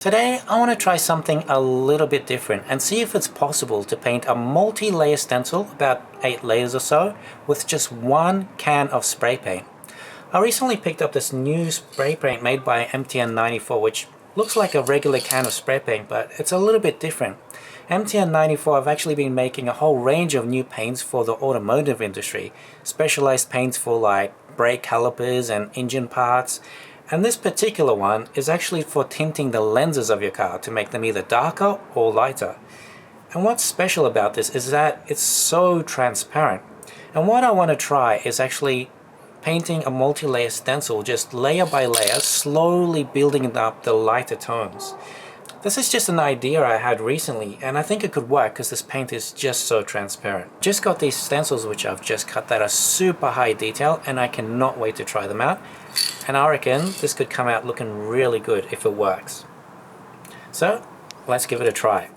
Today I want to try something a little bit different and see if it's possible to paint a multi-layer stencil, about 8 layers or so, with just one can of spray paint. I recently picked up this new spray paint made by MTN94, which looks like a regular can of spray paint, but it's a little bit different. MTN94 have actually been making a whole range of new paints for the automotive industry, specialized paints for like brake calipers and engine parts. And this particular one is actually for tinting the lenses of your car to make them either darker or lighter. And what's special about this is that it's so transparent. And what I want to try is actually painting a multi-layer stencil, just layer by layer, slowly building up the lighter tones. This is just an idea I had recently, and I think it could work because this paint is just so transparent. Just got these stencils which I've just cut that are super high detail, and I cannot wait to try them out. And I reckon this could come out looking really good if it works. So let's give it a try.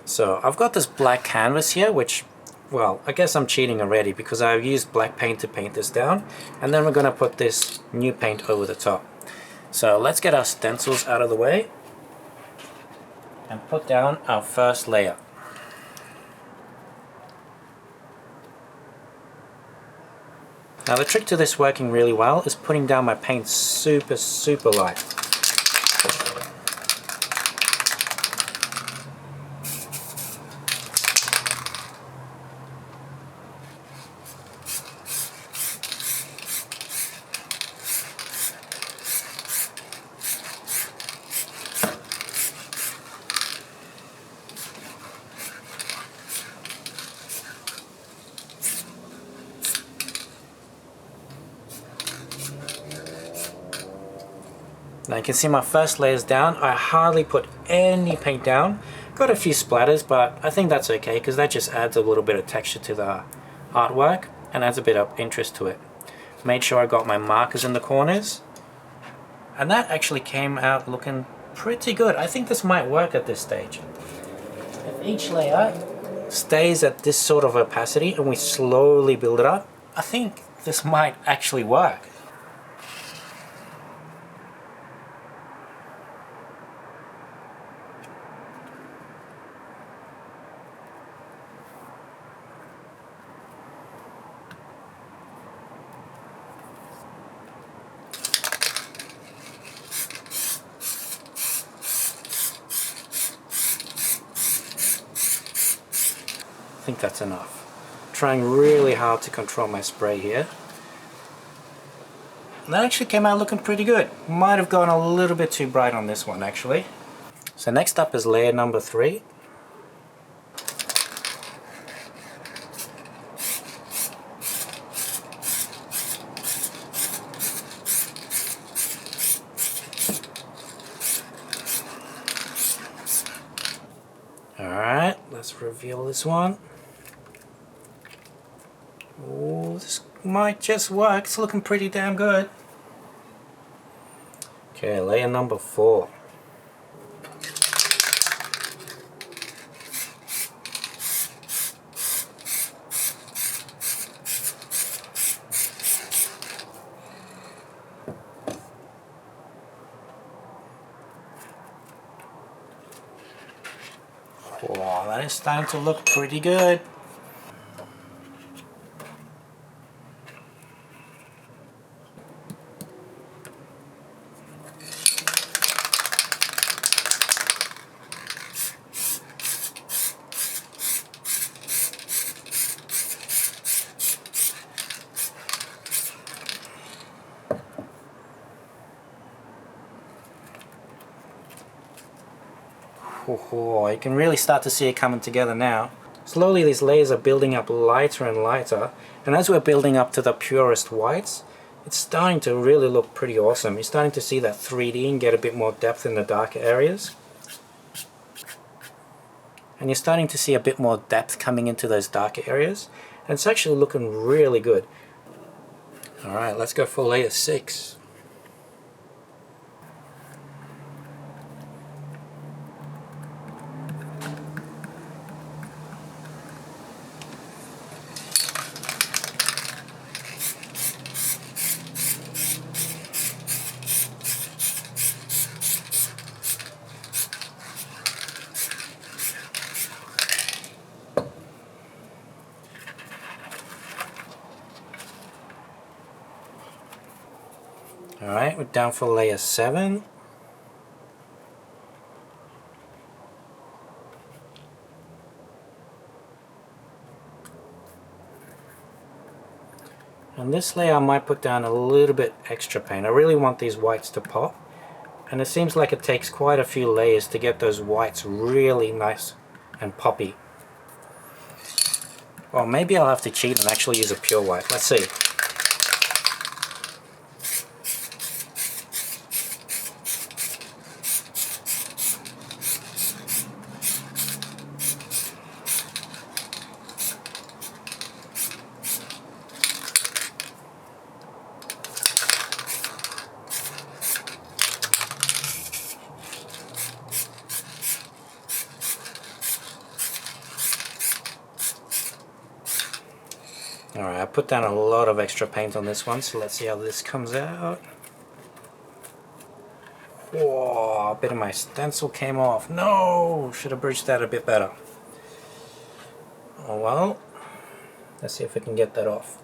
So I've got this black canvas here, which, well, I guess I'm cheating already because I've used black paint to paint this down, and then we're going to put this new paint over the top. So let's get our stencils out of the way and put down our first layer. Now the trick to this working really well is putting down my paint super light. Now you can see my first layer's down. I hardly put any paint down. Got a few splatters, but I think that's okay because that just adds a little bit of texture to the artwork and adds a bit of interest to it. Made sure I got my markers in the corners, and that actually came out looking pretty good. I think this might work at this stage. If each layer stays at this sort of opacity and we slowly build it up, I think this might actually work. I think that's enough. Trying really hard to control my spray here. And that actually came out looking pretty good. Might have gone a little bit too bright on this one actually. So next up is layer number 3. Alright, let's reveal this one. Oh, this might just work. It's looking pretty damn good. Okay, layer number 4. Wow, that is starting to look pretty good. Oh, you can really start to see it coming together now. Slowly these layers are building up lighter and lighter, and as we're building up to the purest whites, it's starting to really look pretty awesome. You're starting to see that 3D and get a bit more depth in the darker areas. And you're starting to see a bit more depth coming into those darker areas, and it's actually looking really good. Alright, let's go for layer 6. Alright, we're down for layer 7. And this layer I might put down a little bit extra paint. I really want these whites to pop. And it seems like it takes quite a few layers to get those whites really nice and poppy. Well, maybe I'll have to cheat and actually use a pure white. Let's see. Alright, I put down a lot of extra paint on this one, so let's see how this comes out. Whoa, a bit of my stencil came off. No! Should have bridged that a bit better. Oh well. Let's see if we can get that off.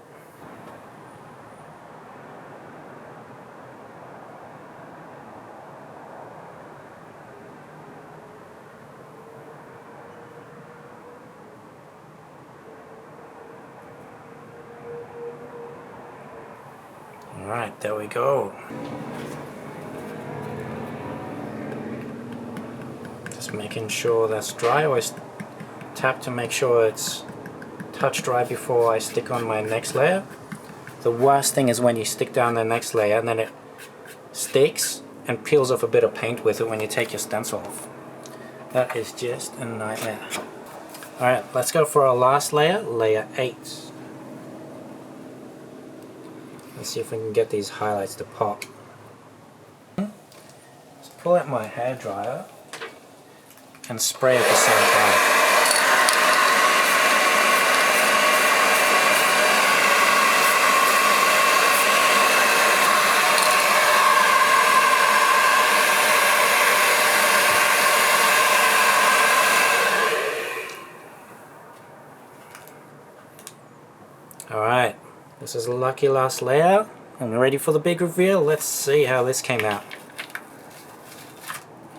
Alright, there we go. Just making sure that's dry. I always tap to make sure it's touch dry before I stick on my next layer. The worst thing is when you stick down the next layer and then it sticks and peels off a bit of paint with it when you take your stencil off. That is just a nightmare. Alright, let's go for our last layer, layer 8. Let's see if we can get these highlights to pop. Let's pull out my hairdryer and spray at the same time. Alright, this is a lucky last layer. I'm ready for the big reveal. Let's see how this came out.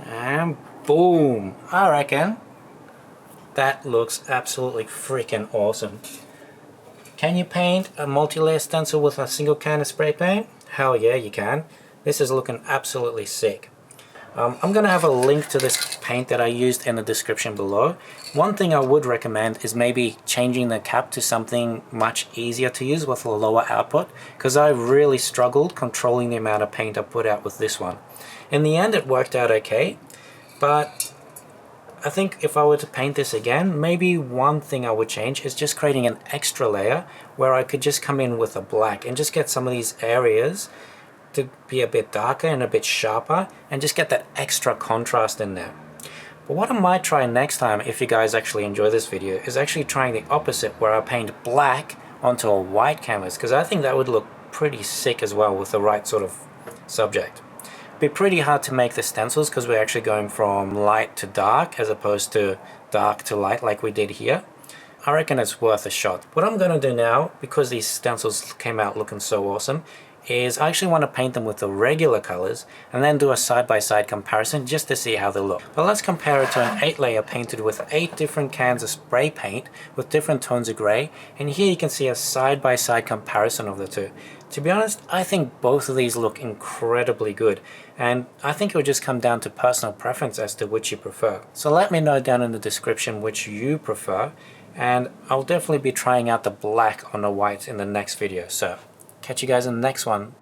And boom! I reckon that looks absolutely freaking awesome. Can you paint a multi-layer stencil with a single can of spray paint? Hell yeah, you can. This is looking absolutely sick. I'm going to have a link to this paint that I used in the description below. One thing I would recommend is maybe changing the cap to something much easier to use with a lower output, because I really struggled controlling the amount of paint I put out with this one. In the end it worked out okay, but I think if I were to paint this again, maybe one thing I would change is just creating an extra layer where I could just come in with a black and just get some of these areas to be a bit darker and a bit sharper and just get that extra contrast in there. But what I might try next time, if you guys actually enjoy this video, is actually trying the opposite, where I paint black onto a white canvas, because I think that would look pretty sick as well with the right sort of subject. It'd be pretty hard to make the stencils because we're actually going from light to dark as opposed to dark to light like we did here. I reckon it's worth a shot. What I'm going to do now, because these stencils came out looking so awesome, is I actually want to paint them with the regular colors and then do a side-by-side comparison just to see how they look. But let's compare it to an 8-layer painted with 8 different cans of spray paint with different tones of gray, and here you can see a side-by-side comparison of the two. To be honest, I think both of these look incredibly good, and I think it would just come down to personal preference as to which you prefer. So let me know down in the description which you prefer, and I'll definitely be trying out the black on the white in the next video. So catch you guys in the next one.